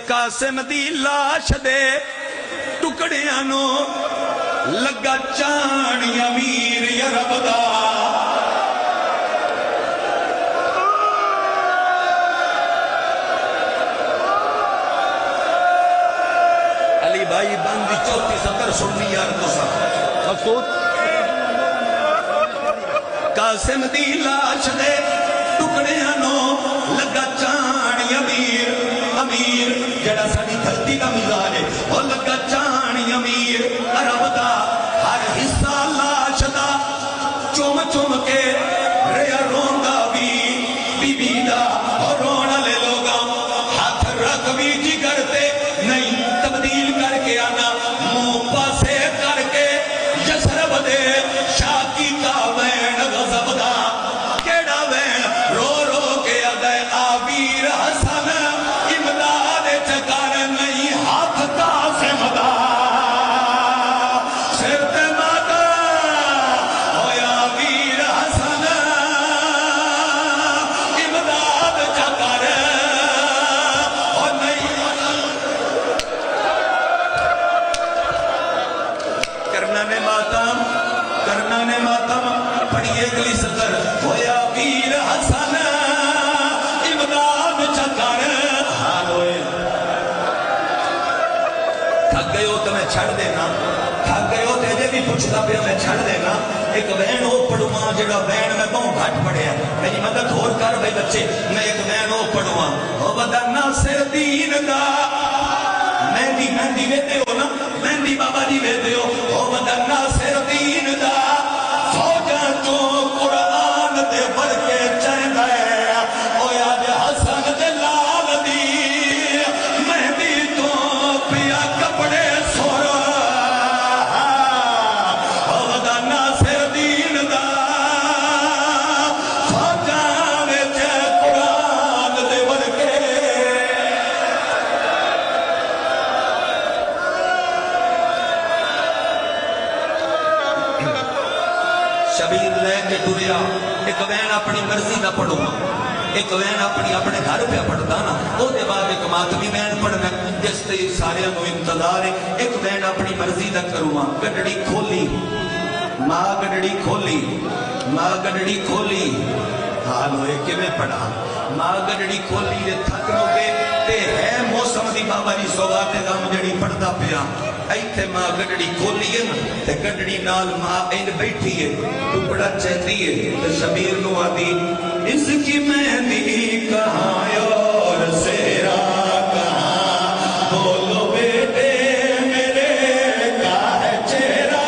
قاسم دی لاش دے ٹکڑیاں نو لگا چانی امیر یا رب دا علی بھائی بندی چوتھی سطر سننی یار تو مقصود قاسم دی لاش دے ٹکڑیاں نو لگا چانی امیر جڑا ساری دھرتی دا مزاج ہے وہ لگا چانی امیر عرب دا ہر حصہ لاش دا چوم چوم کے ریا روندا بی بی دا اور رونا لے لوگا ہاتھ رکھ بھی جگر تے نہیں تبدیل کر کے آنا منہ پاسے کر کے یسرب دے شاکی کا وین غضب دا کیڑا وین رو رو کے ادائے آبیر حسن امداد چکر نہیں ہاتھ قاسم دا صرف ماتا ہویا آبیر حسن امداد چکر اور نہیں کرنا نے ماتم پڑھئے اگلی سطر ہویا ویر حسن امداد چکر حال ہوئے تھک گئے ہو تو میں چھڑ دینا تھک گئے ہو تو یہ بھی پوچھتا پہ میں چھڑ دینا ایک وین ہو پڑھواں جڑا وین میں بہت گھٹ پڑھے ہیں میری مدد ہور کر بھائی بچے میں ایک وین ہو پڑھواں ہو بدا ناصر دین دا مہندی ویدے ہو نا مہندی بابا جی ویدے ہو بدا ناصر دین دا فوجہ جو قرآن دے بڑھ کے چہن ہے او یاد حسن دے لال دی مہندی تو پیا کپڑے سور او بدا ناصر دین دا فوجہ وچ قرآن دے بڑھ کے شبیر لے کے ٹریا ایک وین اپنی مرضی دا پڑھوں ایک وین اپنے گھر پہ پڑھتا نا وہ دے بعد ایک ماتمی وین پڑھنا جس تے سارے انہوں انتظار ہے ایک وین اپنی مرضی دا کروں گڈڑی کھولی ماں گڈڑی کھولی حال ہوئے کہ میں پڑھا ماں گڈڑی کھولی دے تھک نو گے تے ہے موسم دی بابا جی سوگات غم جڑی پڑھدا پیا ایتھے ماں گڈڑی کھولی ہے نا تے گڈڑی نال ماں این بیٹھی ہے ٹکڑا چہتی ہے تے شبیر نو آدھی اس کی مہندی کہاں اور سیرا کہاں بولو بیٹے میرے کا ہے چہرہ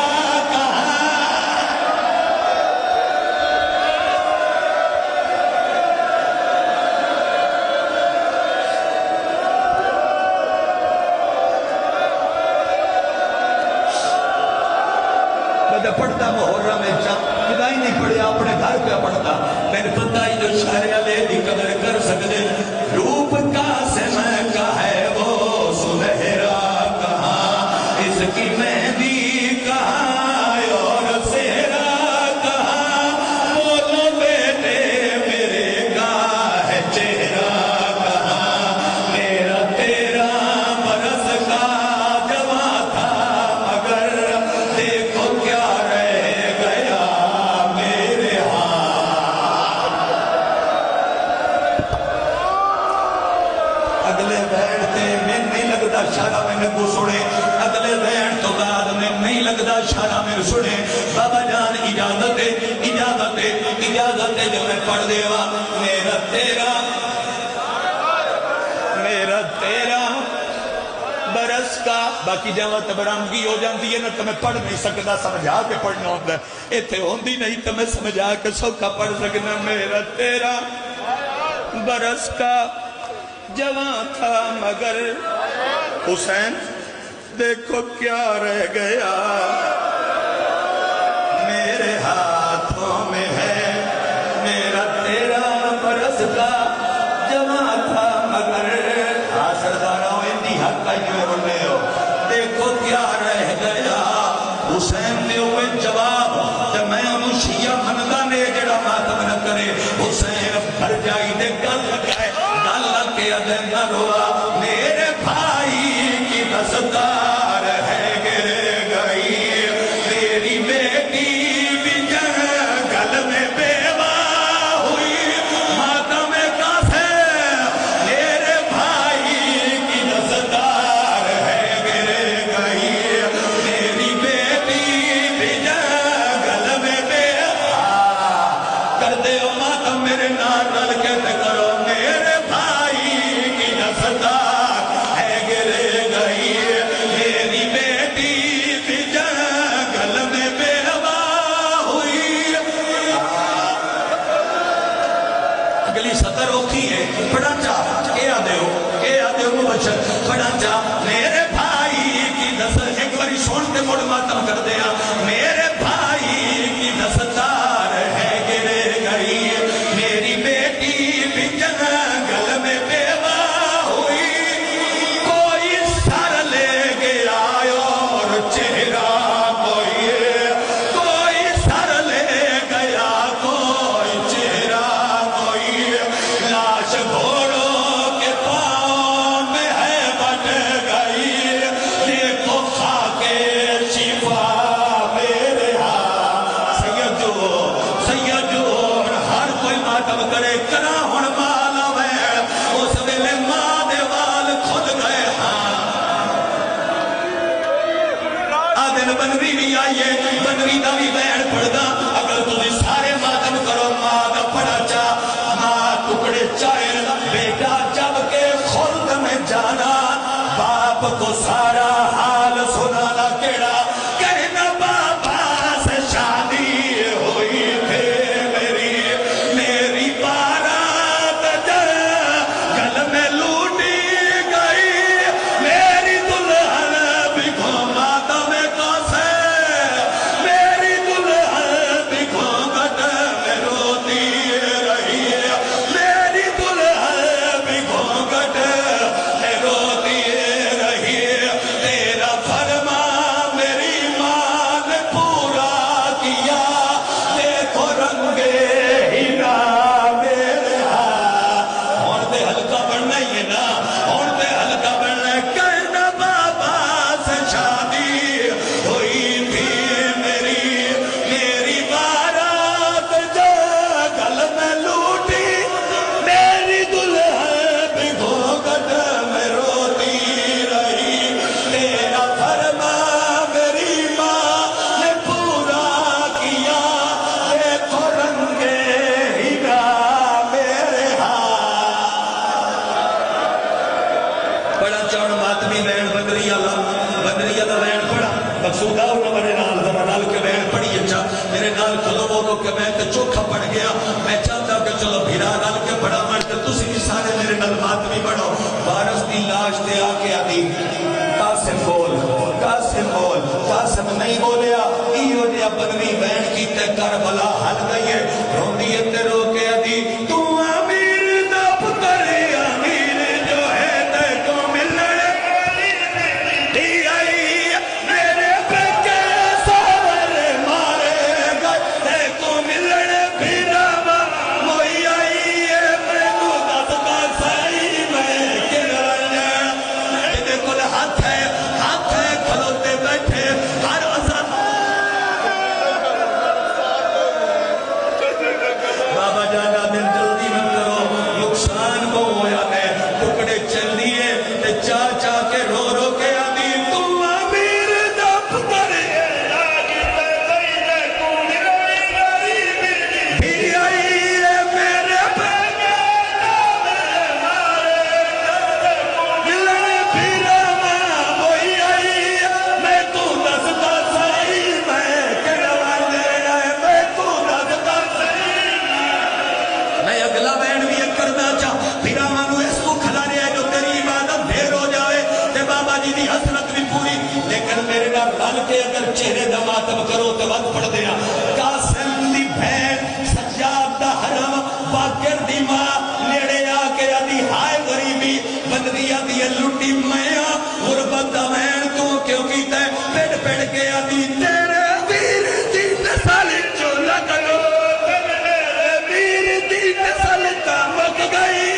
پڑھتا محرم میں خدا ہی نہیں پڑھیا اپنے گھر پہ پڑھتا میں نے پتہ ہی جو شہر علی دی قدر کر سکتے روپ قاسم کا ہے وہ سنہرا کہاں اس کی مہندی کہاں اور سہرا کہاں بولو بیٹے میرے کا ہے چہرہ کہاں میرا 13 برس کا جوان تھا مگر دیکھو کیا شارہ میں نگو سنے اگلے وین تو بعد میں نہیں لگتا شارہ میں سنے بابا جان اجازت ہے جو میں پڑھ دے وا میرا تیرا برس کا باقی جاوہ تبرانگی ہو جاندی ہے نا تو میں پڑھ نہیں سکتا سمجھا کے پڑھنا ہوتا ہے ایتھے ہوندی نہیں تو میں سمجھا کے سوکھا پڑھ سکنا میرا 13 برس کا جوان تھا مگر حسین دیکھو کیا رہ گیا میرے ہاتھوں میں ہے میرا 13 برس کا جوان تھا مگر سرداروں اندی حق کا جو بولے ہو دیکھو کیا رہ گیا حسین نے ہوئے جواب جب میں انہوں شیعہ مندہ نے جڑا ماتم نہ کرے حسین بھر جائی دے گل لگائے گل لگ کے ادھر نہ روا میرے بھائی بین بنوی بھی آئیے بنوی دا بھی بین پڑھدا اگر تسی سارے ماتم کرو ماں دا پڑھا چا ماں ٹکڑے چائر بیٹا جب کے خلد میں جانا باپ کو سارا حال سنانا کیڑا کہنا بابا سے شادی ہوئی تھے میری بارات گل میں لوٹی گئی میری دلہن بھی گھوماتا میں کاسے میری دلہن بھی گھومت میں روتی رہی میری دلہن بھی گھومت میں روتی رہی تیرا فرما میری ماں نے پورا کیا دیکھو رنگے ہیرا میرے ہون دے ہلکا بڑھنا ہی ہے نا ہون دے ہلکا بڑھنا ہے کہنا بابا سے شادی ہوئی تھی میری بارات جو گل میں لوٹی میری دلہن بھی گھوگٹ میں روتی رہی تیرا فرما میری ماں نے پورا کیا دیکھو رنگے ہیرا میرے بڑا چون ماتمی بین بدری اللہ بین پڑا مقصودہ انہوں میرے نال کے بین پڑی اچھا میرے نال چلو وہ کہ میں تے چوکھا پڑ گیا میں چاہتا کہ چلو بھیرا نال کے پڑا مرد تسی بھی سارے میرے نال ماتمی پڑھو وارث دی لاش تے آ کے آدھی قاسم بول قاسم نہیں بولیا ایو جیا بدنی بین کی تے کربلا حل گئی ہے روندی تے رو کے آدھی تو امیر دا پتر امیر جو ہے تے کو ملنے دی آئی میرے پہ سور مارے گئے تے کو ملنے پھرا موئی آئی ہے میں کو دس کا سائی میں کنرن جدے کل ہاتھ ہے کھلوتے بیٹھے ہر اثر بابا جانا دل جلدی نہ کرو نقصان کو ہویا ہے ٹکڑے چل دیے تے چا کے رو کے آدھی تم امیر دا پتر بھی آئی ہے میرے پہ ملنے پھرا وہی آئی میں تو دستا سائی میں کہنا دینا ہے میں تو دستا سائی میں اگلا بین بھی ایک کرنا چاہ پھرا مانو اس کو کھلا رہے ہیں جو تیری عبادت دیر ہو جائے تے بابا جی دی حسرت بھی پوری لیکن میرے نال رل کے اگر چہرے دا ماتم کرو تو وقت پڑھ دینا قاسم دی بہن سجاد دا حرم باقر دی ماں نیڑے آ کے آدھی ہائے غریبی بندی آدھی لٹی میاں غربت دا مین تو کیوں کیتا ہے پیڑ کے آدھی تیرے ویر دی نسل جو لگلو تیرے ویر دی نسل کا مک گئی